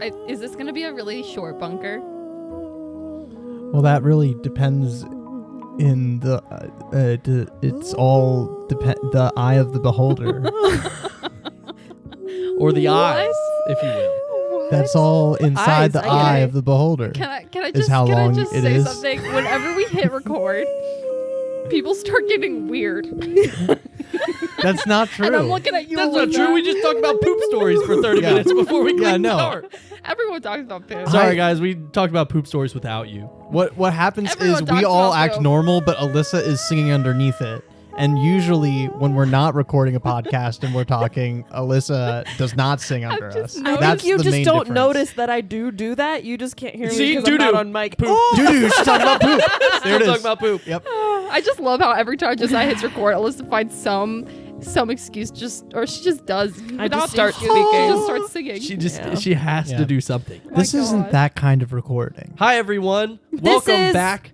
Is this going to be a really short bunker? Well, that really depends in the it's all the eye of the beholder. Or the eyes, if you will. That's all inside the eye of the beholder. Can I just, is how can long I just it say is. something? Whenever we hit record, people start getting weird. That's not true. And I'm looking at you. That's not true. We just talked about poop stories for 30 minutes before we clicked start. Everyone talks about poop. Sorry, guys. We talked about poop stories without you. What happens Everyone is talks we all about act poop. normal, but Alyssa is singing underneath it. And usually when we're not recording a podcast and we're talking, Alyssa does not sing under just us. noticed- That's you the just main don't difference. notice that I do that. You just can't hear me See? because I'm not Doo-doo. on mic. Poop. Oh! Doo-doo, she's talking about poop. There it is. Talking about poop. Yep. I just love how every time Josiah hits record, Alyssa finds some excuse, or she just does. I without just start excuse, She speaking. just starts singing. She has Yeah. to do something. This my isn't God. that kind of recording. Hi, everyone. Welcome is- back.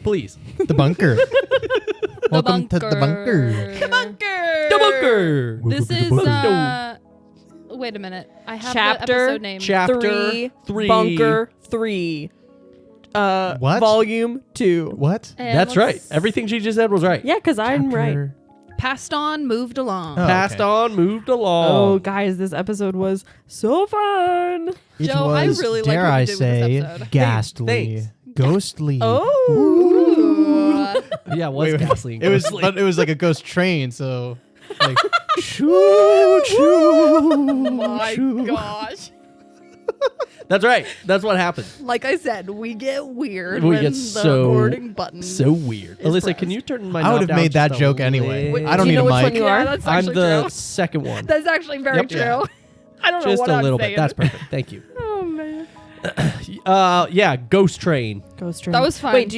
Please. The bunker. Welcome to the bunker. The bunker. This is wait a minute. I have the Chapter episode name. Chapter 3, Bunker 3. What? Volume 2. What? And That's right. let's- Everything she just said was right. Yeah, because I'm right. Chapter- Passed on, moved along. Oh. Passed okay. on, moved Oh, along. guys, this episode was so fun. It Joe, I was, really like dare what you I did with say, this episode. ghastly, Thanks. ghostly. Oh. Ooh. Yeah, it was ghastly. It was, but it was like a ghost train. So, like, choo choo. Oh my gosh. That's right. That's what happened. Like I said, we get weird We when get the so- recording button. So weird. Is Alyssa, pressed. can you turn my I knob would have down made that just a joke anyway. little? I don't Do need you know a which mic. one you Yeah, are? that's I'm actually the true. second one. That's actually very Yep. true. Yeah. I don't know Just what a I'm little bit. saying. That's perfect. Thank you. Oh man. Yeah, Ghost Train. Ghost Train. That was fun. Wait,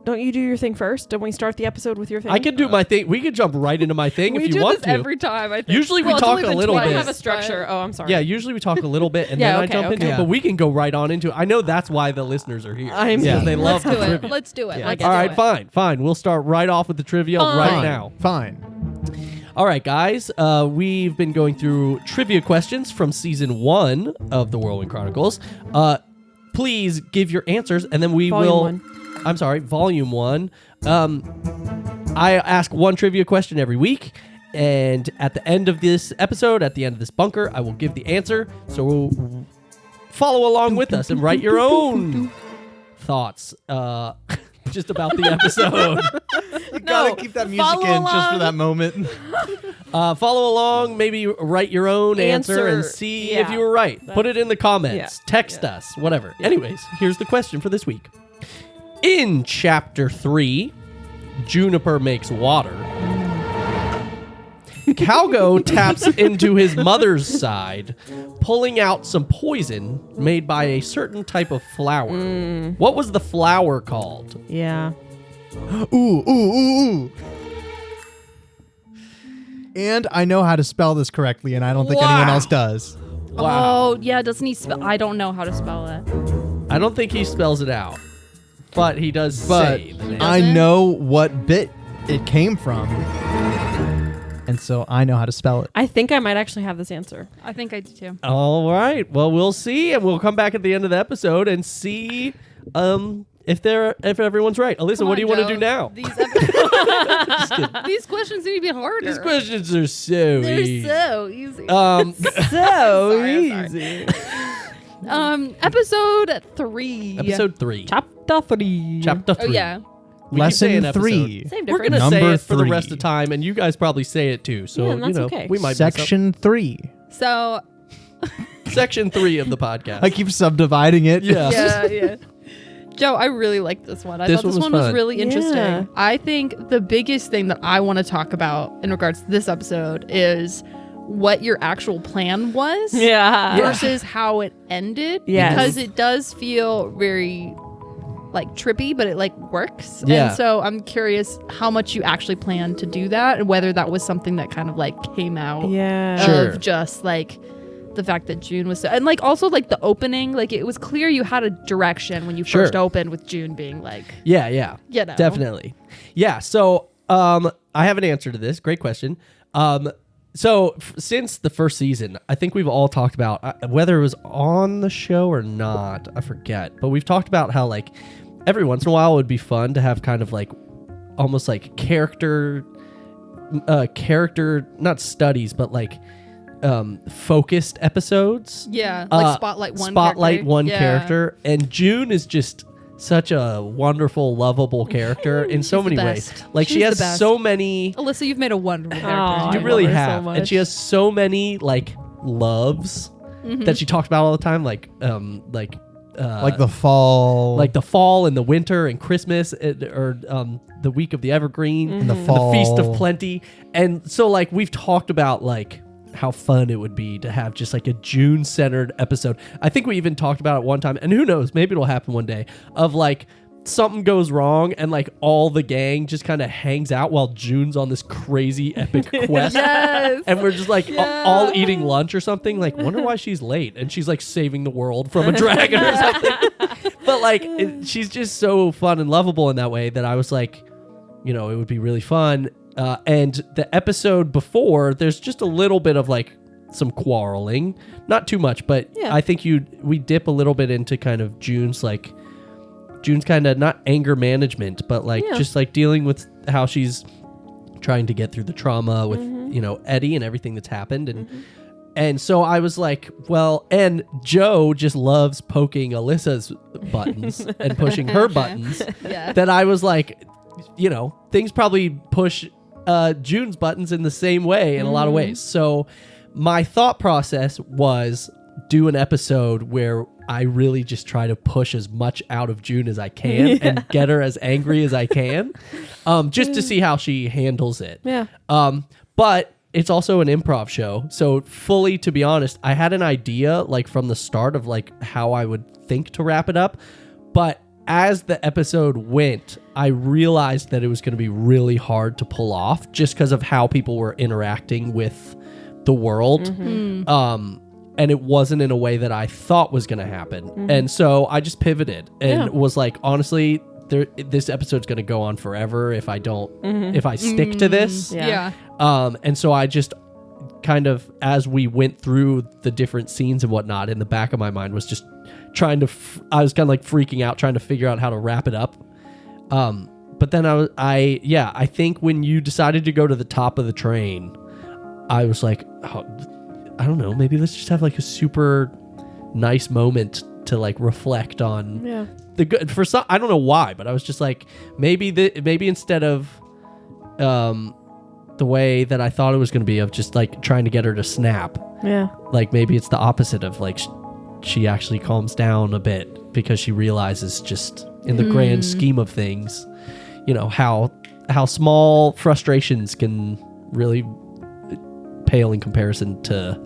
don't you do your thing first? Don't we start the episode with your thing? I can do my thing. We can jump right into my thing we if you do want this to. every time. I think. Usually we Well, it's talk only a been little twice, bit. I have a but- structure. Oh, I'm sorry. Yeah, usually we talk a little bit and Yeah, then I okay, jump into okay. it, but we can go right on into it. I know that's why the listeners are here. Yeah. They love Let's the do it. trivia. Let's do it. Yeah, Let's All do right, it. fine. We'll start right off with the trivia right Fine. now. Fine. All right, guys. We've been going through trivia questions from season 1 of the Whirlwind Chronicles. Please give your answers, and then we Volume will. 1. I'm sorry, volume 1. I ask one trivia question every week, and at the end of this episode, at the end of this bunker, I will give the answer. So follow along with us and write your own thoughts just about the episode. You gotta keep that music follow in just for along. that moment. Follow along, maybe write your own answer and Answer, see yeah. if you were right. Put it in the comments. Yeah. Text us, whatever. Anyways, here's the question for this week. In Chapter 3, Juniper Makes Water, Calgo taps into his mother's side, pulling out some poison made by a certain type of flower. What was the flower called? Yeah. Ooh. And I know how to spell this correctly, and I don't think anyone Wow. else does. Wow. Oh yeah, doesn't he spell? I don't know how to spell it. I don't think he spells it out, but he does But say the name. I Does it? know what bit it came from. And so I know how to spell it. I think I might actually have this answer. I think I do too. All right. Well, we'll see, and we'll come back at the end of the episode and see if everyone's right. Alyssa, Come what do you on, want to Joe. do now? These questions need to be harder. These questions are so They're easy. so easy. So Sorry, I'm easy. Episode 3. Episode 3. Chapter 3. Chapter 3. Oh yeah. We keep saying Lesson episode. 3. Same We're difference. going to say Number it for the 3. rest of the time, and you guys probably say it too. So, Yeah, and that's you know, okay. we might mess Section 3. So up. Section 3 of the podcast. I keep subdividing it. Yeah. yeah. Joe, I really liked this one. I This thought this one one was was fun. really interesting. Yeah. I think the biggest thing that I want to talk about in regards to this episode is what your actual plan was Yeah. versus how it ended. Yes. Because it does feel very like trippy, but it like works. Yeah. And so I'm curious how much you actually plan to do that and whether that was something that kind of like came out Yeah. Sure. of just like the fact that June was so, and like also like the opening, like it was clear you had a direction when you Sure. first opened with June being like, Yeah. you know. Definitely. Yeah. So I have an answer to this. Great question. since the first season, I think we've all talked about whether it was on the show or not, I forget, but we've talked about how like every once in a while it would be fun to have kind of like almost like character not studies, but like focused episodes. Yeah, like spotlight one character. And June is just such a wonderful, lovable character in so many ways. Like she has so many. Alyssa, you've made a wonderful character. You really have, so and she has so many like loves that she talks about all the time, like the fall and the winter and Christmas or the week of the evergreen and the fall, the feast of plenty. And so like we've talked about like how fun it would be to have just like a June centered episode. I think we even talked about it one time, and who knows, maybe it'll happen one day, of like something goes wrong and like all the gang just kind of hangs out while June's on this crazy epic quest. Yes. And we're just like all eating lunch or something, like wonder why she's late, and she's like saving the world from a dragon or something. But like she's just so fun and lovable in that way that I was like, it would be really fun. And the episode before, there's just a little bit of like some quarreling, not too much, but I think we dip a little bit into kind of June's kind of not anger management, but like just like dealing with how she's trying to get through the trauma with Eddie and everything that's happened. And so I was like, well, and Joe just loves poking Alyssa's buttons and pushing her buttons. That I was like, things probably push June's buttons in the same way in a lot of ways. So my thought process was do an episode where I really just try to push as much out of June as I can and get her as angry as I can, just to see how she handles it. But it's also an improv show. So fully, to be honest, I had an idea like from the start of like how I would think to wrap it up. But as the episode went, I realized that it was going to be really hard to pull off just because of how people were interacting with the world. And it wasn't in a way that I thought was going to happen. And so I just pivoted and was like, honestly, this episode's going to go on forever if I don't, if I stick to this. And so I just kind of, as we went through the different scenes and whatnot, in the back of my mind was just trying to, I was kind of like freaking out, trying to figure out how to wrap it up. But then I think when you decided to go to the top of the train, I was like, I don't know, maybe let's just have like a super nice moment to like reflect on the good for some. I don't know why, but I was just like, maybe instead of the way that I thought it was going to be of just like trying to get her to snap. Like maybe it's the opposite of like she actually calms down a bit because she realizes just in the grand scheme of things, how small frustrations can really pale in comparison to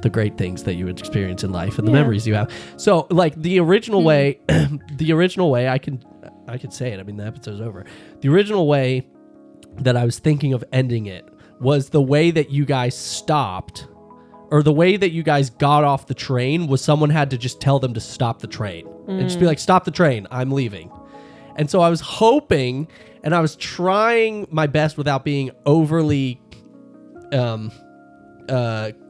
the great things that you would experience in life and the memories you have. So like the original way, I can say it. I mean, the episode's over. The original way that I was thinking of ending it was the way that you guys stopped, or the way that you guys got off the train was someone had to just tell them to stop the train and just be like, stop the train, I'm leaving. And so I was hoping, and I was trying my best without being overly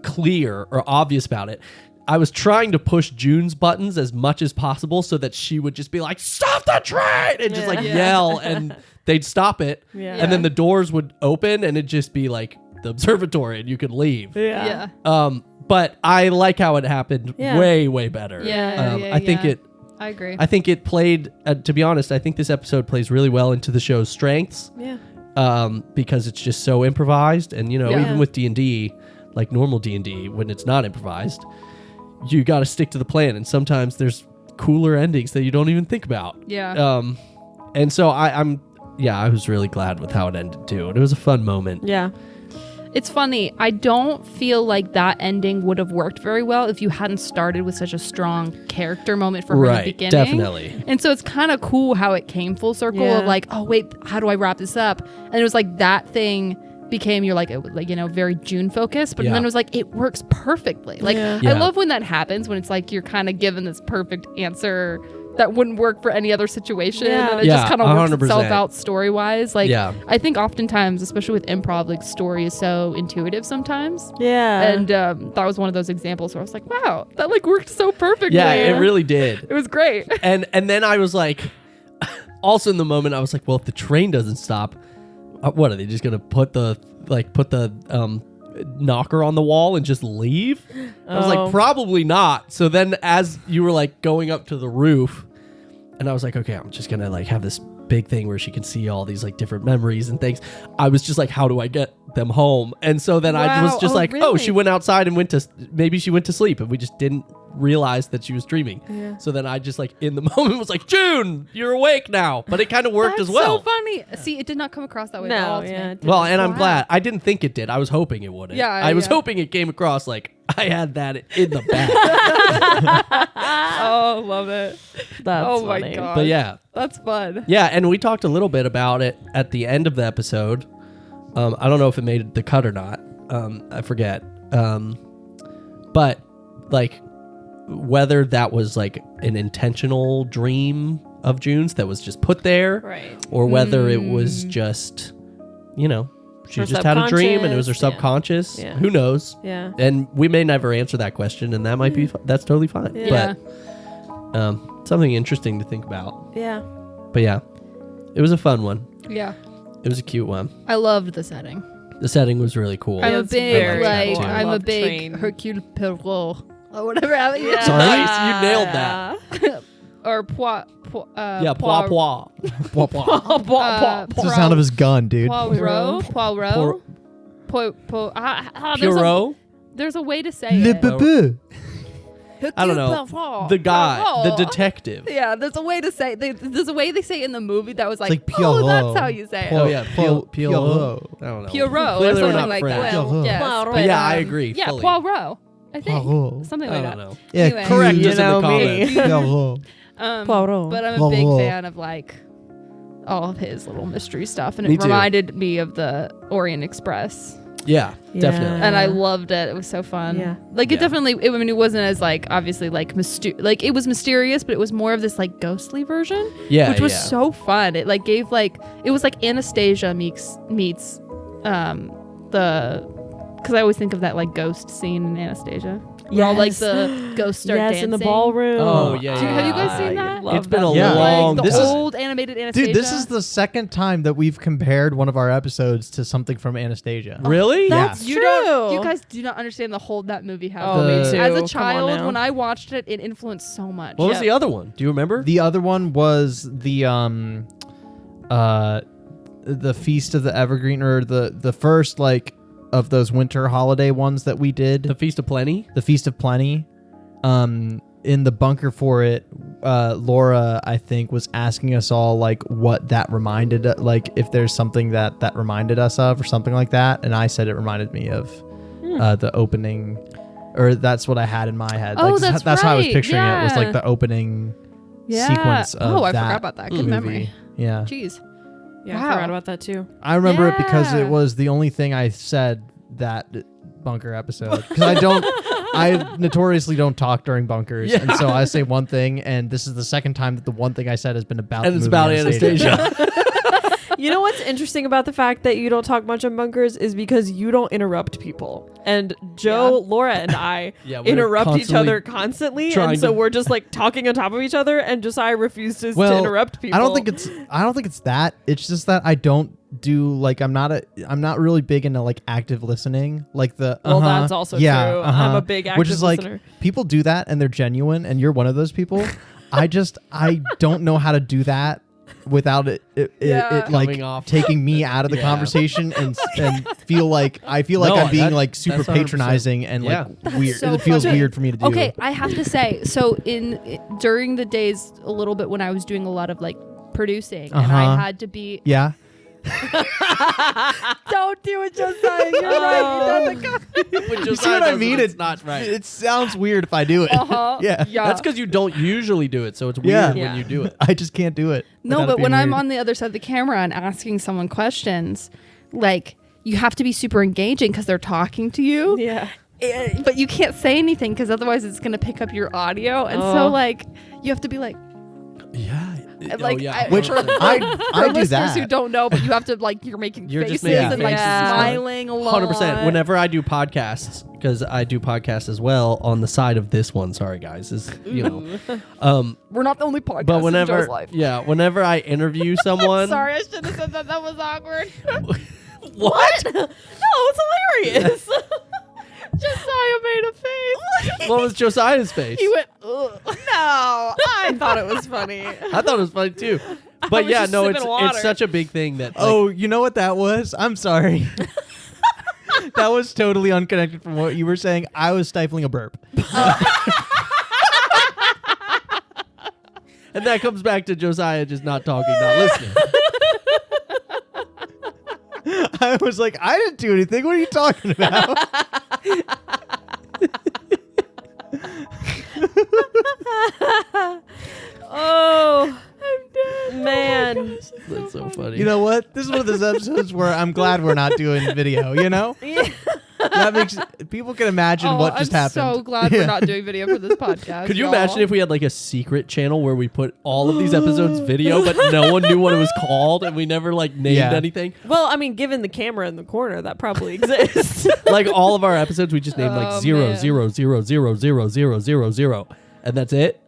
clear or obvious about it. I was trying to push June's buttons as much as possible so that she would just be like, stop the train, and just like yell, and they'd stop it. And then the doors would open and it'd just be like the observatory and you could leave. But I like how it happened way better. I agree. I think it played, to be honest, I think this episode plays really well into the show's strengths. Because it's just so improvised, and even with D&D, like normal D&D, when it's not improvised, you got to stick to the plan, and sometimes there's cooler endings that you don't even think about. And so I was really glad with how it ended too, and it was a fun moment. It's funny. I don't feel like that ending would have worked very well if you hadn't started with such a strong character moment for her in the beginning. Definitely. And so it's kind of cool how it came full circle of like, oh wait, how do I wrap this up? And it was like that thing became your like very June focused, but then it was like it works perfectly. Like I love when that happens, when it's like you're kind of given this perfect answer that wouldn't work for any other situation. Yeah. And it just kind of works 100%. itself out story-wise. Like, Yeah. I think oftentimes, especially with improv, like story is so intuitive sometimes. Yeah. And that was one of those examples where I was like, wow, that like worked so perfectly. Yeah, it really did. It was great. And then I was like, also in the moment, I was like, well, if the train doesn't stop, what are they just gonna put the knocker on the wall and just leave? I was like, probably not. So then as you were like going up to the roof, and I was like, okay, I'm just gonna like have this big thing where she can see all these like different memories and things. I was just like, how do I get them home? And so then I was just like, really? oh, she went outside and maybe she went to sleep, and we just didn't realize that she was dreaming. Yeah. So then I just like in the moment was like, June, you're awake now. But it kind of worked That's as well. so funny. See, it did not come across that way at all. No, to yeah. me. it Well, didn't. and I'm Wow. glad. I didn't think it did. I was hoping it wouldn't. Yeah, I was yeah. hoping it came across like I had that in the bag. Oh, love it. That's Oh my funny. God. But yeah. That's fun. Yeah, and we talked a little bit about it at the end of the episode. I don't know if it made the cut or not. I forget. But like whether that was like an intentional dream of June's that was just put there, Right. or whether it was just, she Her just had a dream and it was her subconscious, subconscious. yeah. Who knows? Yeah. And we may never answer that question, and that might be that's totally fine. Yeah. But something interesting to think about. Yeah. But yeah, it was a fun one. Yeah. It was a cute one. I loved the setting. The setting was really cool. I'm a It's big very like cool. I I'm a love big train. Hercule Poirot or whatever. Yeah. Sorry? Nice, you nailed that. Or Poirot. Yeah, pois pois. Wah, wah. It's the sound of his gun, dude. Poirot. Puro? There's a way to say Le it. boo. I don't know. The guy, the detective. Yeah, there's a way to say. There's a way they say it in the movie that was like, like oh, Pierrot. that's how you say it. Oh yeah, Pierrot. Pierrot. I don't know. Pierrot or Clearly we're something not like French. that. Pierrot. Yes, Poirot. but, Yeah, I agree, Yeah, fully. Poirot. I think Poirot. something I like don't that. know. Yeah, Anyway. Correct You us in the know me. comments. Pierrot. Poirot. But I'm a big Poirot. fan of like all of his little mystery stuff, and Me it too. reminded me of the Orient Express. Yeah, Yeah. definitely. And I loved it. It was so fun. Yeah. Like it Yeah. definitely. I mean, it wasn't as like obviously like like it was mysterious, but it was more of this like ghostly version, Yeah, which was yeah. so fun. It like gave like it was like Anastasia meets the because I always think of that like ghost scene in Anastasia. Where all like Yes. the ghosts start Yes, dancing in the ballroom. Oh, yeah, Dude, have you guys I seen that? love It's been that. a Yeah. long Like This the is- old animated Anastasia. Dude, this is the second time that we've compared one of our episodes to something from Anastasia. Really? That's You true. don't. You guys do not understand the hold that movie has. Oh, me As too. a Come on child, now. when I watched it, it influenced so much. What was Yeah. the other one? Do you remember? The other one was the Feast of the Evergreen, or the first like of those winter holiday ones that we did. The Feast of Plenty? The Feast of Plenty. In the bunker for it, Laura, I think, was asking us all like what that reminded, like if there's something that reminded us of or something like that, and I said it reminded me of the opening, or that's what I had in my head. Oh, like, that's how I was right. picturing it, was Yeah. like the opening Yeah. sequence of Oh, I that forgot about that. Good movie. memory. Yeah, Jeez. Yeah, Wow. I forgot about that too. I remember it because Yeah. it was the only thing I said that bunker episode, because I notoriously don't talk during bunkers, and so I say one thing, and this is the second time that the one thing I said has been about And the it's movie about Anastasia. You know what's interesting about the fact that you don't talk much on bunkers is because you don't interrupt people. And Joe, Laura, and I Yeah, we're interrupt each constantly other constantly, trying and so to- we're just like talking on top of each other, and Josiah refuses to Well, interrupt people. I don't think it's that. It's just that I don't do like I'm not really big into like active listening, like the Well, that's also true. I'm a big which active is like listener. people do that and they're genuine, and you're one of those people. I don't know how to do that without it like Coming off. taking me out of the Yeah. conversation and feel like No, I'm being that- like super that's 100%. patronizing and Yeah. like That's weird. so It feels funny. weird for me to do. Okay, I have to say, so during the days a little bit when I was doing a lot of like producing, and I Uh-huh. had to be. Yeah. Don't do it, Josiah. You're right. It doesn't go. You see what I mean? It's not right. It sounds weird if I do it. Uh-huh. Yeah. Yeah. That's because you don't usually do it, so it's weird Yeah. when Yeah. you do it. I just can't do it. No, without it but being when I'm weird. on the other side of the camera and asking someone questions, like you have to be super engaging because they're talking to you. Yeah. But you can't say anything because otherwise it's going to pick up your audio. And so Oh. like you have to be like, Yeah. Like, Which for I do listeners that. who don't know, but you have to like you're making You're faces just making and like faces and stuff. smiling a lot. 100%. Whenever I do podcasts, because I do podcasts as well on the side of this one. Sorry, guys. Is We're not the only podcast but in whenever Joe's life. whenever I interview someone, Sorry, I shouldn't have said that. That was awkward. what? No, it's hilarious. Josiah made a face. What was Josiah's face? He went, ugh. No, I thought it was funny. I thought it was funny too. But was yeah, just no, sipping water. it's such a big thing that. Like, Oh, you know what that was? I'm sorry. That was totally unconnected from what you were saying. I was stifling a burp. and that comes back to Josiah just not talking, not listening. I was like, I didn't do anything. What are you talking about? Oh, I'm dead, man. That's so funny. You know what? This is one of those episodes where I'm glad we're not doing video, you know? That makes people can imagine what just happened. I'm so glad we're not doing video for this podcast. Could you y'all. imagine if we had like a secret channel where we put all of these episodes video, but no one knew what it was called, and we never like named Yeah. anything? Well, I mean, given the camera in the corner, that probably exists. Like all of our episodes, we just named Oh, like 0, man. 0, 0, 0, 0, 0, 0, 0, and that's it.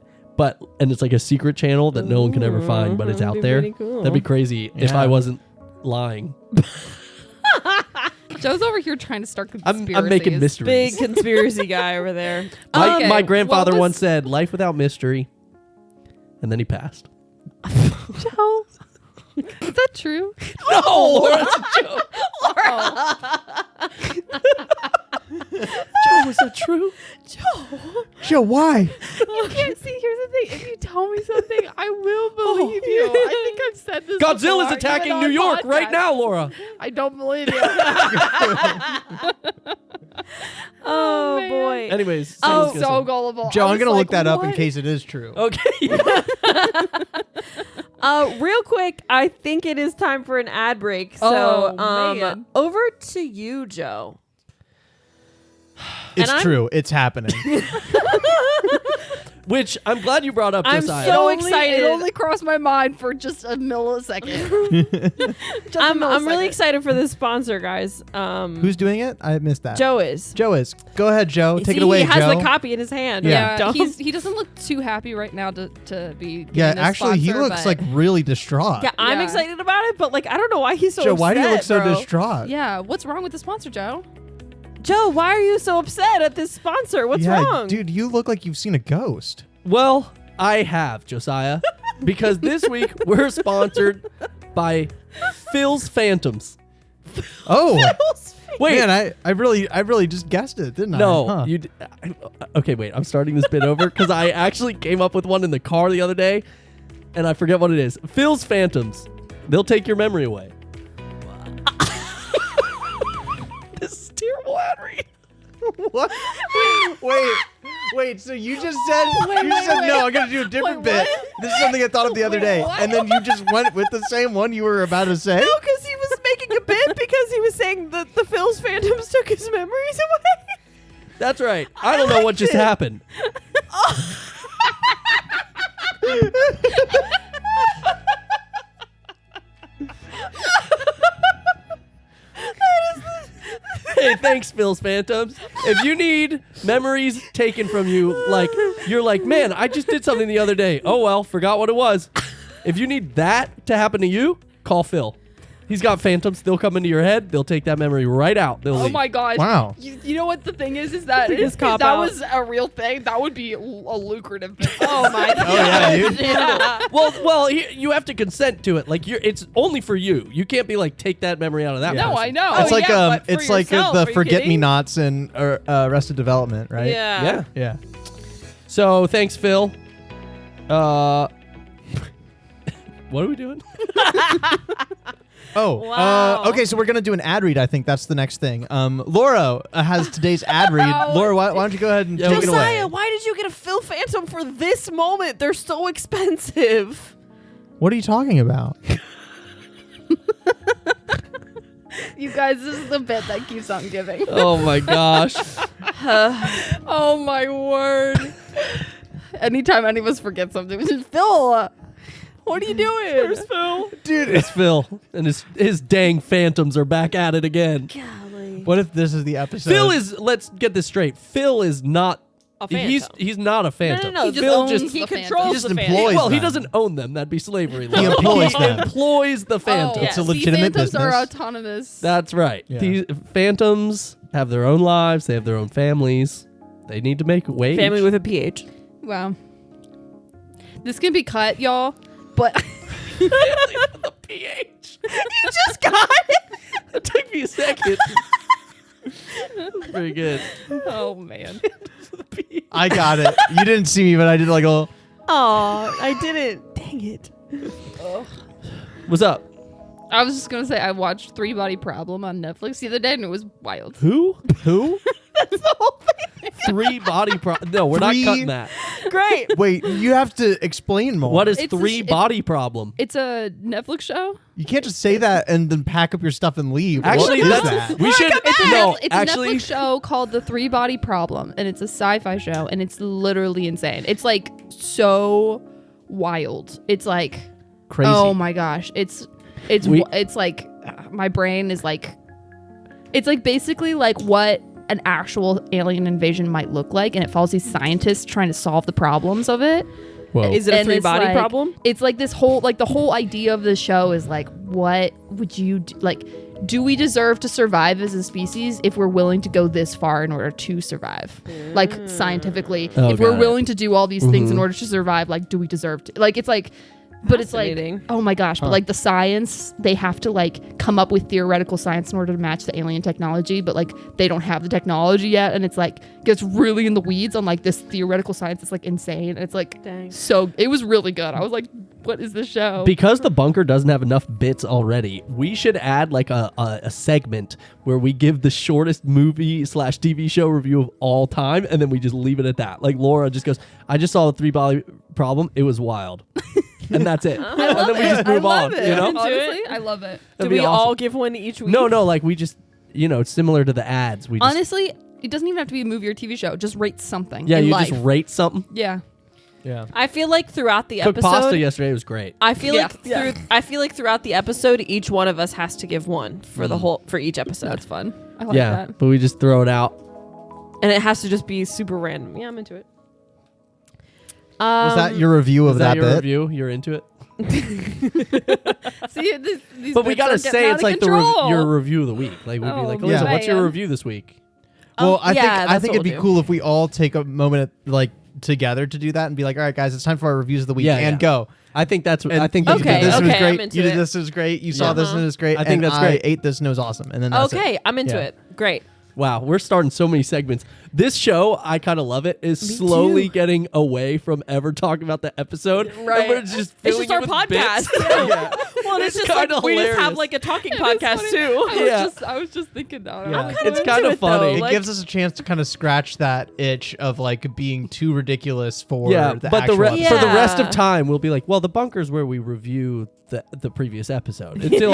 And it's like a secret channel that no one can ever find, but it's out That'd be there. pretty cool. That'd be crazy if Yeah. I wasn't lying. Joe's over here trying to start I'm conspiracies. making mysteries. Big conspiracy guy over there. My Okay, grandfather what was- once said, "Life without mystery," and then he passed. Joe. Is that true? No, Laura, it's a joke. Joe, is that true? Joe, why? You can't see. Here's the thing. If you tell me something, I will believe you. I think I've said this. Godzilla's before, attacking even New on York right podcast. now, Laura. I don't believe you. Oh, man. boy. Anyways, Oh, someone's so gonna say- gullible. Joe, I I'm was going to like, look that up in what? case it is true. Okay. Real quick, I think it is time for an ad break. So, Oh, man. over to you, Joe. It's and I'm- true. It's happening. Which I'm glad you brought up, I'm Josiah. so It excited. only crossed my mind for just a millisecond. Just a I'm really millisecond. excited for this sponsor, guys. Who's doing it? I missed that. Joe is. Joe is. Go ahead, Joe. Take See, it away, he has Joe. the copy in his hand. Yeah. Dumb. he doesn't look too happy right now to be. Yeah, getting this actually, he sponsor, looks but- like really distraught. Yeah, I'm Yeah. excited about it, but like I don't know why he's so Joe, upset. why do you look so bro. distraught? Yeah, what's wrong with the sponsor, Joe? Joe, why are you so upset at this sponsor? What's Yeah, wrong? dude, you look like you've seen a ghost. Well, I have, Josiah, because this week we're sponsored by Phil's Phantoms. Oh, Wait, man, I really just guessed it, didn't no, I? Huh. you. Okay, wait. I'm starting this bit over because I actually came up with one in the car the other day, and I forget what it is. Phil's Phantoms. They'll take your memory away. This is terrible ad read. What? Wait. So you just said no. I'm gonna do a different Wait, bit. what? This is something I thought of the other day, what? and then you just went with the same one you were about to say. No, because he was making a bit because he was saying that the Phil's Phantoms took his memories away. That's right. I don't know what just happened. Hey, thanks, Phil's Phantoms. If you need memories taken from you, like you're like, man, I just did something the other day. Oh well, forgot what it was. If you need that to happen to you, call Phil. He's got phantoms. They'll come into your head. They'll take that memory right out. They'll Oh leave. my gosh. Wow. You know what the thing is that Biggest if cop that out. was a real thing, that would be a lucrative thing. Oh my god. Oh yeah, dude. Yeah. Well, you have to consent to it. Like it's only for you. You can't be like take that memory out of that. Yeah. No, person. I know. It's like but for it's like yourself, the are you forget me kidding? nots in Arrested Development, right? Yeah. Yeah. Yeah. So thanks, Phil. What are we doing? Oh, Wow. okay. So we're gonna do an ad read. I think that's the next thing. Laura has today's ad read. Oh. Laura, why don't you go ahead and Yeah, take it Josiah, away? why did you get a Phil Phantom for this moment? They're so expensive. What are you talking about? You guys, this is the bit that keeps on giving. Oh my gosh. Oh my word. Anytime any of us forget something, we just Phil. What are you doing? Where's Phil? Dude, It's Phil, and his dang phantoms are back at it again. Golly. what if this is the episode? Phil is. Let's get this straight. Phil is not. A phantom. He's not a phantom. No. He just Phil owns just. the He phantom. controls He just the employs phantom. Well, he them. doesn't own them. That'd be slavery. He employs them. Employs the phantom. Oh, It's a yes. legitimate phantoms business. are autonomous. That's right. Yeah. These phantoms have their own lives. They have their own families. They need to make a wage. Family with a PH. Wow. This can be cut, y'all, but the PH. You just got it. It took me a second. Very good. oh man. The PH. I got it. You didn't see me, but I did like a little. Oh, I didn't. Dang it. What's up? I was just gonna say I watched Three Body Problem on Netflix the other day and it was wild. Who? That's the whole thing. Three body No, we're Three- not cutting that. Great. Wait, you have to explain more. What is It's a three sh- body problem? It's a Netflix show. You can't just say that and then pack up your stuff and leave. Actually, what is that's that? we should It's a, no. it's Actually, a Netflix show called The Three Body Problem, and it's a sci-fi show, and it's literally insane. It's like so wild. It's like Crazy. oh my gosh, it's We- like my brain is like it's like basically like what an actual alien invasion might look like, and it follows these scientists trying to solve the problems of it. whoa. Is it a And it's three-body like- problem? It's like this whole like the whole idea of the show is like, what would you do? Like, do we deserve to survive as a species if we're willing to go this far in order to survive? Like scientifically, Oh, if we're got it. willing to do all these things in Mhm. order to survive, like, do we deserve to? Like, it's like. But it's like, Fascinating. oh my gosh, but like the science, they have to like come up with theoretical science in order to match the alien technology, but like they don't have the technology yet. And it's like, gets really in the weeds on like this theoretical science. It's like insane. And it's like, Dang. so it was really good. I was like, what is this show? Because the bunker doesn't have enough bits already, we should add like a segment where we give the shortest movie/TV show review of all time, and then we just leave it at that. Like Laura just goes, "I just saw the Three Body Problem. It was wild," and that's it. And then we just move on. it. You know, Into Honestly, I love it. Do That'd be we awesome. all give one each week? No, like we just, it's similar to the ads. We just, Honestly, it doesn't even have to be a movie or TV show. Just rate something. yeah, in you life. just rate something. Yeah. Yeah. I feel like throughout the Cooked episode, pasta yesterday. It was great. I feel Yeah. like Yeah. I feel like throughout the episode, each one of us has to give one for the whole for each episode, That's fun. I like yeah, that. but we just throw it out. and it has to just be super random. Yeah, I'm into it. Was that your review of Is that that your bit? review? You're into it. See, these But we bits gotta are getting say out it's of like control. your review of the week. Like we'd be Oh, like, Alyssa, yeah. what's your man. review this week? Well, I yeah, think that's it'd what be we'll do. cool if we all take a moment like together to do that and be like, all right, guys, it's time for our reviews of the week Yeah, and yeah. go. I think that's. And I think you we should Okay, do did this that. was okay, I'm great. into You did it. this was great. You saw Yeah. this and it was great. I think and that's great. ate this and it was awesome. And then that's Okay, it. I'm into Yeah. it. Great. Wow, we're starting so many segments. This show, I kind of love it, is Me slowly too. getting away from ever talking about the episode. Right. And we're just It's filling just our it with podcast. bits. Yeah. Well, It's it's just like kinda we just have hilarious. like a talking It is podcast funny. too. Yeah. I was just thinking that. Yeah. I'm kinda It's into kind of it, though. funny. It Like- gives us a chance to kind of scratch that itch of like being too ridiculous for Yeah, the but actual for episode. the rest of Yeah. time, we'll be like, well, the bunker's where we review the previous episode. Until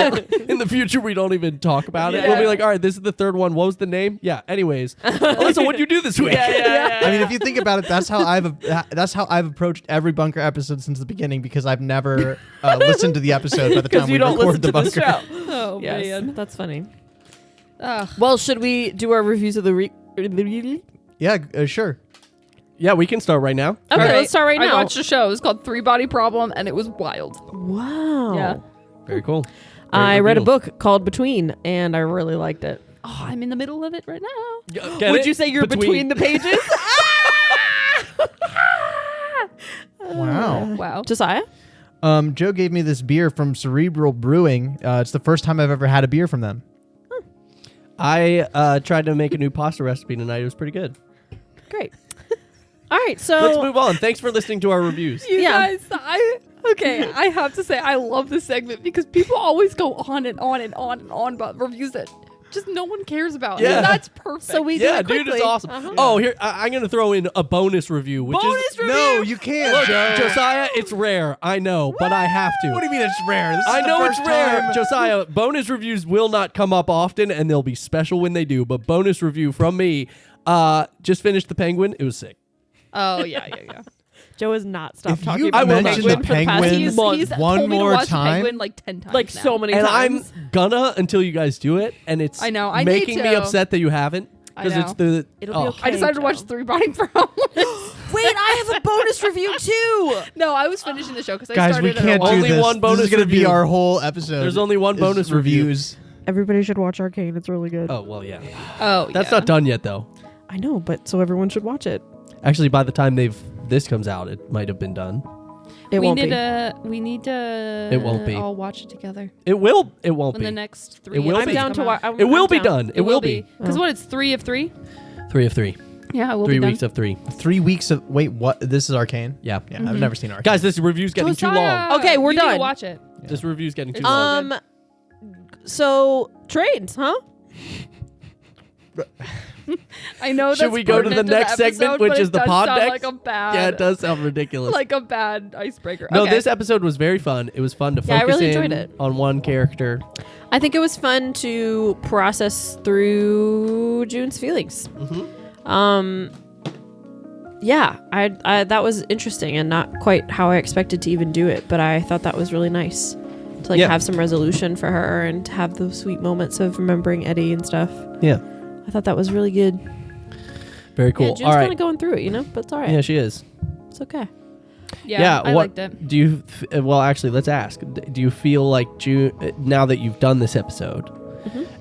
in the future, we don't even talk about it. Yeah. We'll be like, all right, this is the third one. What was the name? Yeah. Anyways, Alyssa, what'd you do this week? I mean, if you think about it, that's how I've approached every bunker episode since the beginning because I've never listened to the episode by the time Because we you don't record listen the to the bunker. show. Oh Yes, man. that's funny. Ugh. Well, should we do our reviews of the week? Yeah, sure. Yeah, we can start right now. Okay, All right, let's start right I now. watched a show. It was called Three Body Problem, and it was wild. Wow. Yeah. Very cool. I read a review. book called Between, and I really liked it. Oh, I'm in the middle of it right now. Get Would it? you say you're between the pages? Wow. Wow. Josiah? Joe gave me this beer from Cerebral Brewing. It's the first time I've ever had a beer from them. I tried to make a new pasta recipe tonight. It was pretty good. Great. All right, so Let's move on. Thanks for listening to our reviews. You Yeah. guys, I have to say I love this segment because people always go on and on and on and on about reviews that just no one cares about. Yeah. And that's perfect. So we do Yeah, it dude, it's quickly. awesome. Uh-huh. Oh, here I'm gonna throw in a bonus review, which is No, you can't, Look, Joe. Josiah. It's rare, I know, but I have to. What do you mean it's rare? This is I the know first it's rare, time. Josiah. Bonus reviews will not come up often, and they'll be special when they do. But bonus review from me. Just finished The Penguin. It was sick. Oh yeah. Joe has not stopped If talking you about mention Penguin the for the past Penguin month. He's one told me to more watch time? Penguin like 10 times Like now. so many And times. I'm gonna until you guys do it, and it's I know, I making need me to. upset that you haven't I because it's know. the. It'll be okay. I decided to watch Joe. 3 Body for Homeless. Wait, I have a bonus review too. No, I was finishing the show because I Guys, started we can't at do Only this. one bonus This is gonna be review. our whole episode. There's only one is bonus review. reviews. Everybody should watch Arcane. It's really good. Oh well, yeah. Oh, That's yeah. not done yet, though. I know, but so everyone should watch it. Actually, by the time this comes out, it might have been done. It won't be. We need to. It won't be. all watch it together It will. It won't in be. the next 3. It will episodes be. I'm down to come watch. out. It will be done. It will be. Because Oh. what? It's 3 of 3. 3 of 3. Yeah, it will 3 be done. weeks of 3. 3 weeks of wait. What? This is Arcane. Yeah. Yeah, I've never seen Arcane. Guys, this review's getting too long. Josiah, Okay, we're you need to done. watch it. This review's getting too It's long. So trains, huh? I know. Should that's we go to the pertinent next episode, segment, which but is it the does pod sound decks? Like a bad, Yeah, it does sound ridiculous. like a bad icebreaker. No, Okay. this episode was very fun. It was fun to Yeah, I focus really in enjoyed it. on one character. I think it was fun to process through June's feelings. Yeah, I that was interesting and not quite how I expected to even do it, but I thought that was really nice to like Yeah. have some resolution for her and to have those sweet moments of remembering Eddie and stuff. Yeah. I thought that was really good. Very cool. Yeah, June's All kind right. of going through it, you know, but it's all right. Yeah, she is. It's okay. Yeah, I what liked it. do you? Well, actually, let's ask. Do you feel like June? Now that you've done this episode,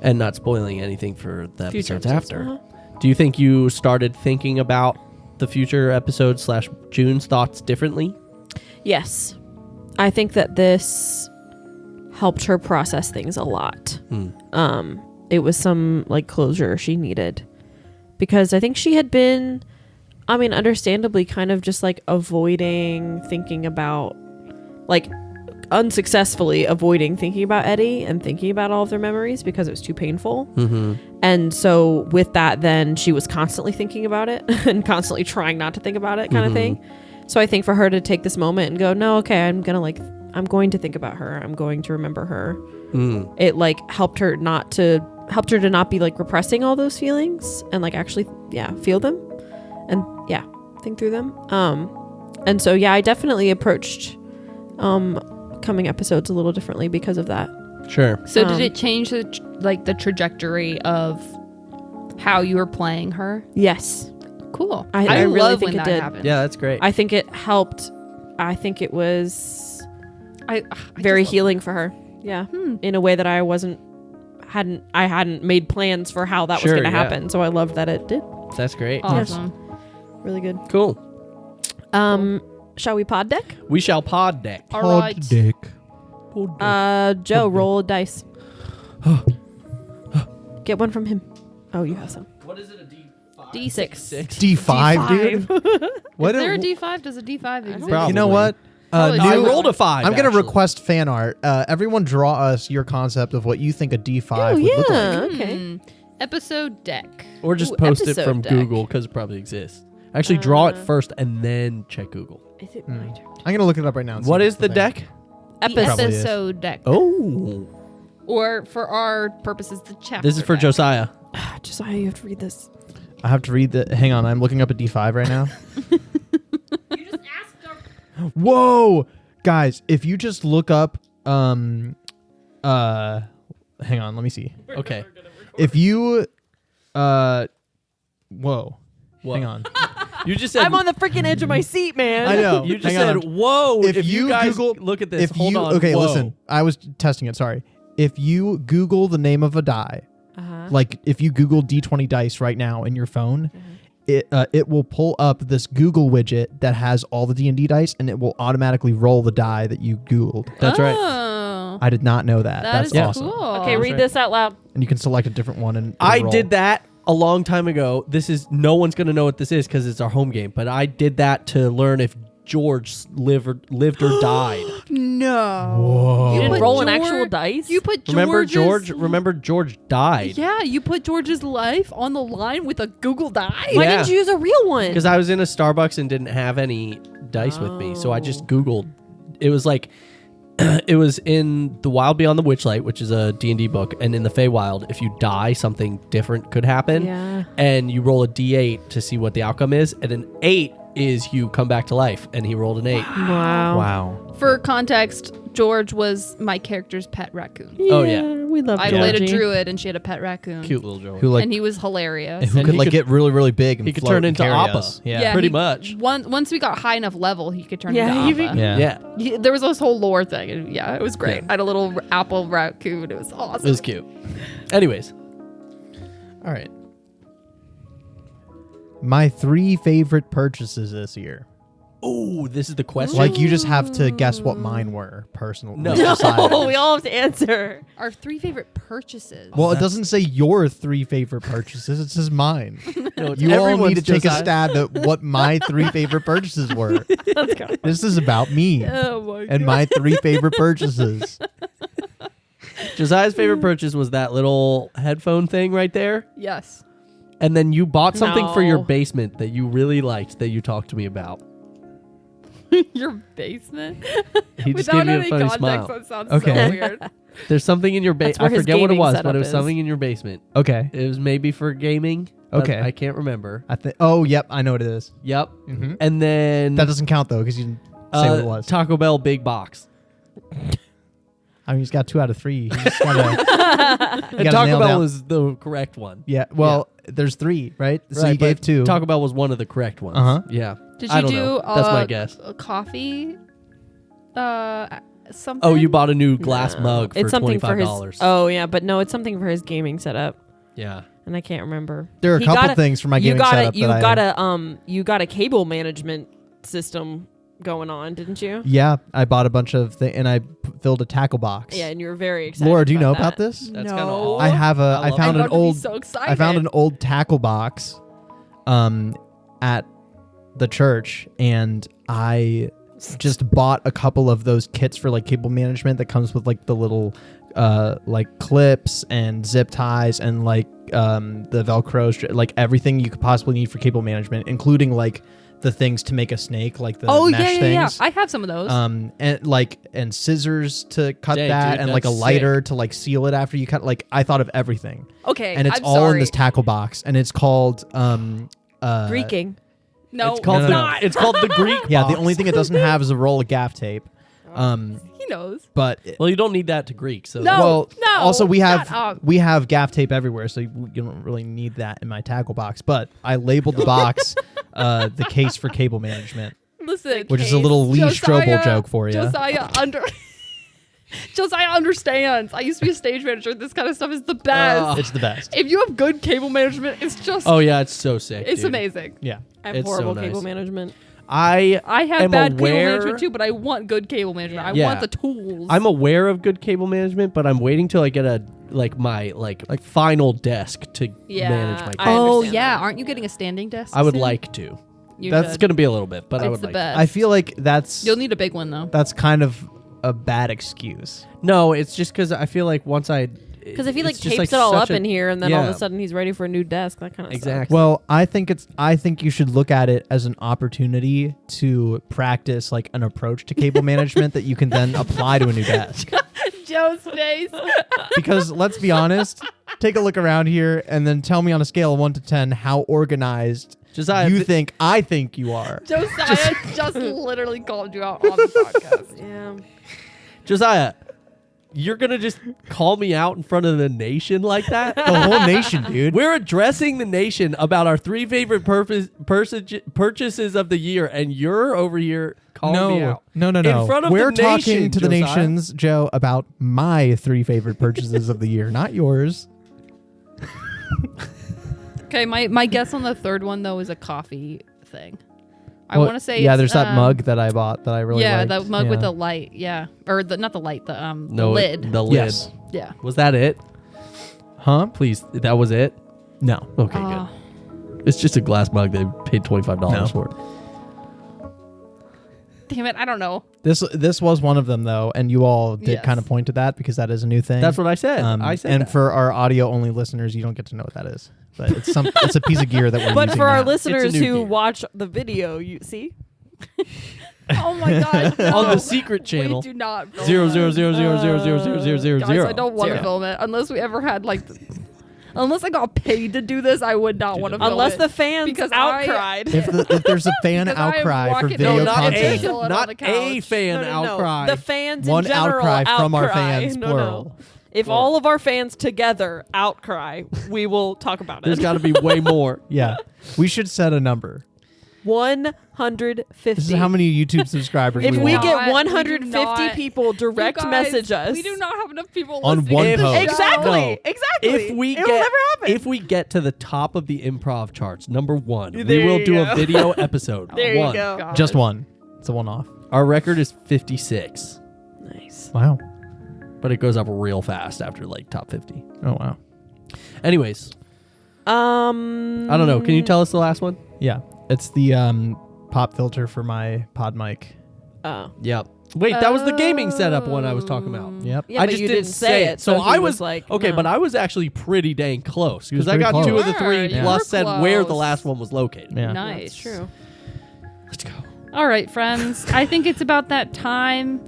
and not spoiling anything for the Future episodes episodes, after, do you think you started thinking about the future episodes / June's thoughts differently? Yes. I think that this helped her process things a lot. It was some like closure she needed because I think she had been, I mean, understandably kind of just like avoiding thinking about, like unsuccessfully avoiding thinking about Eddie and thinking about all of their memories because it was too painful. And so with that, then she was constantly thinking about it and constantly trying not to think about it kind of thing. So I think for her to take this moment and go, no, okay, I'm going to think about her. I'm going to remember her. It like helped her to not be like repressing all those feelings and like actually, feel them and think through them. And so, I definitely approached, coming episodes a little differently because of that. Sure. So did it change the trajectory of how you were playing her? Yes. Cool. I really love think when it that did. happens. Yeah, that's great. I think it helped. I think it was I very just love- healing for her. Yeah. In a way that I hadn't made plans for how that was Sure, going to yeah. happen. So I love that it did. That's great. Awesome. Really good. Cool. Shall we pod deck? We shall pod deck. All Pod right. dick. Joe, roll a dice. Get one from him. Oh, you have some. What is it? A D5? D6. D5, dude. What Is there a D5? Does a D5 exist? Probably. You know what? Probably I New- rolled a 5. I'm gonna actually. request fan art. Everyone, draw us your concept of what you think a D5 Oh, would look like. yeah. Okay. Episode deck. Or just Ooh, post it episode from deck. Google because it probably exists. Actually, draw it first and then check Google. Is it my turn? I'm gonna look it up right now. and see What if is it's the thing. deck? The Probably is. episode deck. Oh, Or for our purposes, the chapter this is for deck. Josiah. Josiah, you have to read this. I have to read the. Hang on, I'm looking up a D5 right now. Whoa, guys! If you just look up, hang on, let me see. Okay. If you, whoa, Whoa. hang on. You just said. I'm on the freaking edge of my seat, man. I know. You just Hang said, on. "Whoa!" If you you guys Google- look at this, If hold you on. okay, Whoa. listen. I was testing it. Sorry. If you Google the name of a die, like if you Google D20 dice right now in your phone, it will pull up this Google widget that has all the D&D dice, and it will automatically roll the die that you Googled. That's right. Oh. I did not know that. That That's is awesome. cool. Okay, read this out loud. And you can select a different one. And I roll. did that a long time ago. This is no one's gonna know what this is because it's our home game. But I did that to learn if George lived or died. No. Whoa. You put didn't roll an George- actual dice? You put Remember George's- George? Remember George died. Yeah, you put George's life on the line with a Google die. Why Yeah. didn't you use a real one? Because I was in a Starbucks and didn't have any dice with me, so I just Googled. It was like, it was in The Wild Beyond the Witchlight, which is a D&D book, and in the Feywild, if you die, something different could happen. Yeah. And you roll a D8 to see what the outcome is, and an 8 is you come back to life, and he rolled an 8. Wow. Wow. For context, George was my character's pet raccoon. Oh, yeah. We love I Georgie. played a druid, and she had a pet raccoon. Cute little George. Who like and he was hilarious. who And could he like could- get really really big and he could float turn and into carry Appa. us. Yeah. Pretty much. Once we got high enough level, he could turn Yeah, into he Appa. Yeah. Yeah. There was this whole lore thing, and yeah, it was great. Yeah. I had a little apple raccoon. It was awesome. It was cute. Anyways. All right. My 3 favorite purchases this year. Oh, this is the question. Like you just have to guess what mine were personally. No. No, we all have to answer. Our 3 favorite purchases. Well, it doesn't say your 3 favorite purchases. It says mine. No, it's You all everyone's, need to take a Josiah. stab at what my 3 favorite purchases were. Let's go. This is about me Oh my and my 3 favorite purchases. Josiah's favorite purchase was that little headphone thing right there. Yes. And then you bought something for your No. basement that you really liked that you talked to me about. Your basement. He just Without gave me a any funny context, smile. that sounds Okay. so weird. There's something in your That's basement. where I his forget what it gaming was, but setup it was is. something in your basement. Okay. It was maybe for gaming. but Okay. I can't remember. I think. Oh, yep. I know what it is. Yep. Mm-hmm. And then That doesn't count though because you didn't say what it was. Taco Bell big box. I mean, he's got 2 out of 3. You just gotta, And gotta Taco nail Bell down- was the correct one. Yeah. Well, there's 3, right? So Right, you gave but 2. Taco Bell was one of the correct ones. Uh-huh. Yeah. Did I you don't do know. That's my guess. a coffee? Something? Oh, you bought a new glass No. mug for It's something for his. $25. Oh yeah, but no, it's something for his gaming setup, Yeah. and I can't remember. There are a He couple got a- things for my You gaming got setup a you that got I, a you got a cable management system going on, didn't you? Yeah, I bought a bunch of things and I filled a tackle box. Yeah, and you were very excited. Laura, do you know that. about this? That's No. kinda awesome. I have a. I love found it. an I'm about to be old. so excited. I found an old tackle box, at the church, and I just bought a couple of those kits for like cable management that comes with like the little, like clips and zip ties and like the Velcro, like everything you could possibly need for cable management, including like the things to make a snake, like the Oh, mesh yeah. things. I have some of those. And scissors to cut Dang, that, dude, and like a that's lighter to like seal it after you cut. Like I thought of everything, Okay. and it's I'm all sorry. in this tackle box, and it's called Greeking. No, It's called No, the no, no. it's called the Greek Yeah, box. the only thing it doesn't have is a roll of gaff tape. He knows. But Well, you don't need that to Greek. So No. well, also we shut have up. gaff tape everywhere, so you don't really need that in my tackle box. But I labeled the box the case for cable management, Listen. which is a little Lee Strobel joke for you. Josiah understands. I used to be a stage manager. This kind of stuff is the best. It's the best. If you have good cable management, it's just Oh yeah, it's so sick. it's dude. amazing. Yeah. I have It's so horrible nice. cable management. I I have am bad cable aware- management too, but I want good cable management. I Yeah. want the tools. I'm aware of good cable management, but I'm waiting till I get a my final desk to Yeah, manage my I cable. Oh understand yeah, that. aren't you getting a standing desk? I would soon? like to. You That's should. going to be a little bit, but I It's would the like best. I feel like that's You'll need a big one though. that's kind of a bad excuse. to. No, it's just because I feel like once I Because if he like it's just, tapes it all such up a- in here, and then all of yeah. a sudden he's ready for a new desk, that kind of Exactly. Well, I think you should look at it as an opportunity to practice like an approach to cable management that you can then apply to a new desk. Joe's face. Because let's be honest, take a look around here and then tell me on a scale of 1 to 10 how organized Josiah, you think I think you are. Josiah just literally called you out on the podcast. Yeah. Josiah, you're going to just call me out in front of the nation like that? The whole nation, dude. We're addressing the nation about our 3 favorite purchases of the year, and you're over here calling me out. No. In front of We're the talking nation, to the Josiah. nations, Joe, about my 3 favorite purchases of the year, not yours. Okay, my guess on the third one though is a coffee thing. I Well, want to say yeah. it's, There's that mug that I bought that I really yeah, liked. the mug with Yeah. the light. Yeah, or not the light. The No, lid. The lid. Yes. Yeah. Was that it? Huh? Please, that was it? No. Okay, Ah. good. It's just a glass mug they paid $25 No. for. Damn it! I don't know. This was one of them though, and you all did Yes. kind of point to that because that is a new thing. That's what I said. I said and that. for our audio only listeners, you don't get to know what that is, but it's it's a piece of gear that we're But using for our now. listeners new who gear. watch the video, you see. Oh my god! No. on the secret channel. We do not. Film Zero that. zero zero zero zero zero zero zero zero Guys, zero. I don't want to Zero. film it unless we ever had like. Unless I got paid to do this, I would not want to film Unless it. the fans Because outcried. If there's a fan Because I am outcry for walking video down not content. content, Chilling on not the a couch. fan outcry. The fans one in general outcry from our outcry. fans, No, plural. no. If all of our fans together outcry, we will talk about There's it. got to be way more. Yeah, we should set a number. 150. This is how many YouTube subscribers If we we want. get We do 150 not- people direct You guys, message us. We do not have enough people On listening one to the post. show. Exactly. No. Exactly. If we it will get never happen. if we get to the top of the improv charts, number 1, we There will you do go. a video episode. There you One. go. God. Just one. It's a one-off. Our record is 56, Nice. Wow. but it goes up real fast after like top 50. Oh wow. Anyways, I don't know. Can you tell us the last one? Yeah, it's the pop filter for my pod mic. Oh. Yep. Wait, that was the gaming setup one I was talking about. Yep. Yeah, I but just you didn't say it. So he I was like, okay, no. but I was actually pretty dang close because was I got pretty 2 of the close. 3 You plus were said where the close. last one was located. Yeah. Nice. That's true. Let's go. All right, friends. I think it's about that time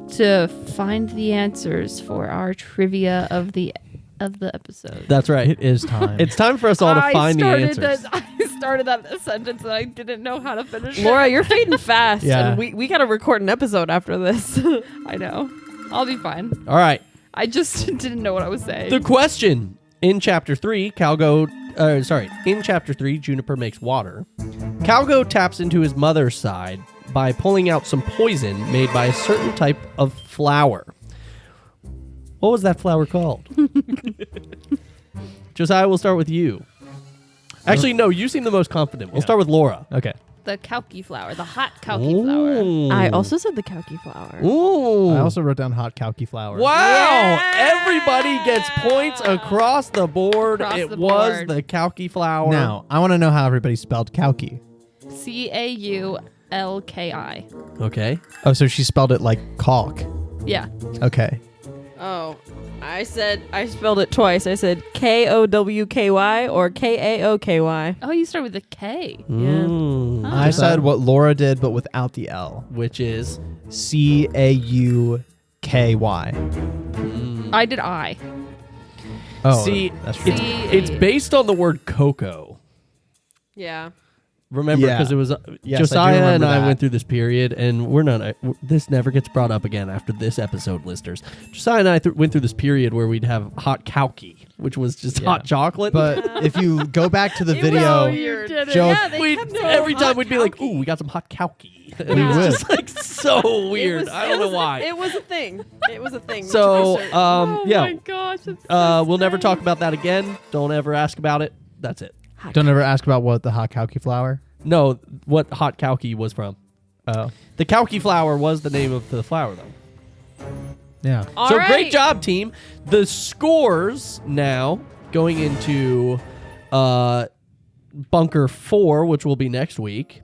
to find the answers for our trivia of the episode. That's right. It is time. It's time for us all to find the answers. I started that sentence and I didn't know how to finish Laura, it. you're fading fast. Yeah. And we got to record an episode after this. I know. I'll be fine. All right. I just didn't know what I was saying. The question in chapter 3, in chapter 3, Juniper makes water. Calgo taps into his mother's side by pulling out some poison made by a certain type of flower. What was that flower called? Josiah, we'll start with you. Actually, no, you seem the most confident. We'll Yeah. start with Laura. Okay. the Kauki flower, the hot Kauki flower. Ooh. I also said the Kauki flower. Ooh. I also wrote down hot Kauki flower. Wow! Yeah! Everybody gets points across the board. Across It the was board. the Kauki flower. Now, I want to know how everybody spelled Kauki. Caulki. Okay. Oh, so she spelled it like caulk. Yeah. Okay. Oh, I spelled it twice. I said Kowky or Kaoky. Oh, you start with a K. Yeah. Mm. Oh. I said what Laura did, but without the L. Which is Cauky. I did I. Oh, See, that's true. it's based on the word cocoa. Yeah. Remember, Yeah. because it was Yes, I do Josiah and remember I that. went through this period, and we're not. This never gets brought up again after this episode, listeners. Josiah and I went through this period where we'd have hot Kauki, which was just hot chocolate. But if you go back to the It was video, weird. Joe, Yeah, they We'd- kept saying every hot time we'd be like, Kauki. "Ooh, we got some hot Kauki." And We it was would. just like so weird. I don't know why. It was a thing. It was a thing. So, Oh yeah, my gosh. It's so we'll never sad. talk about that again. Don't ever ask about it. That's it. don't ever ask about what the hot Kauki flower. No, what hot Kauki was from. Oh, The Kauki flower was the name of the flower, though. yeah. All So right. great job, team. The scores now going into Bunker 4, which will be next week,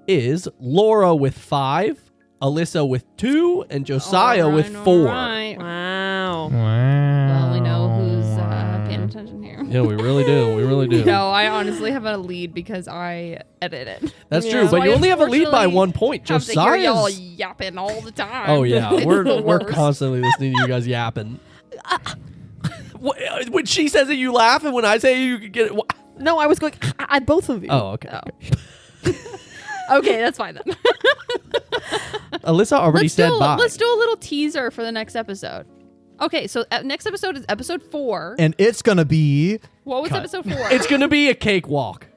is Laura with 5, Alyssa with 2, and Josiah with 4. Alright. Wow. Well, we know who's paying attention here. Yeah, we really do. We really do. No, I honestly have a lead because I edit it. That's Yeah. true, but So you I only have a lead by unfortunately 1 point. Have to hear y'all Josiah's. yapping all the time. Oh yeah, It's we're the we're worst. constantly listening to you guys yapping. When she says it, you laugh, and when I say it, you get it. No, I was going at both of you. Oh, okay. Oh. Okay, that's fine then. Alyssa already said bye. Let's do a little teaser for the next episode. Okay, so next episode is episode 4. And it's gonna be What was Cut. episode 4? It's gonna be a cakewalk.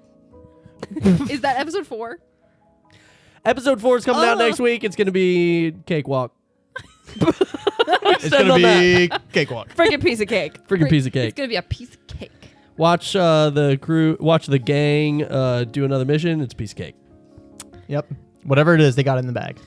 Is that episode 4? Episode 4 is coming out Oh. next week. It's gonna be cakewalk. it's Stand on gonna be cakewalk. Freaking piece of cake. Freaking piece of It's cake. gonna be a piece of cake. Watch the crew. Watch the gang do another mission. It's a piece of cake. Yep. Whatever it is, they got it in the bag.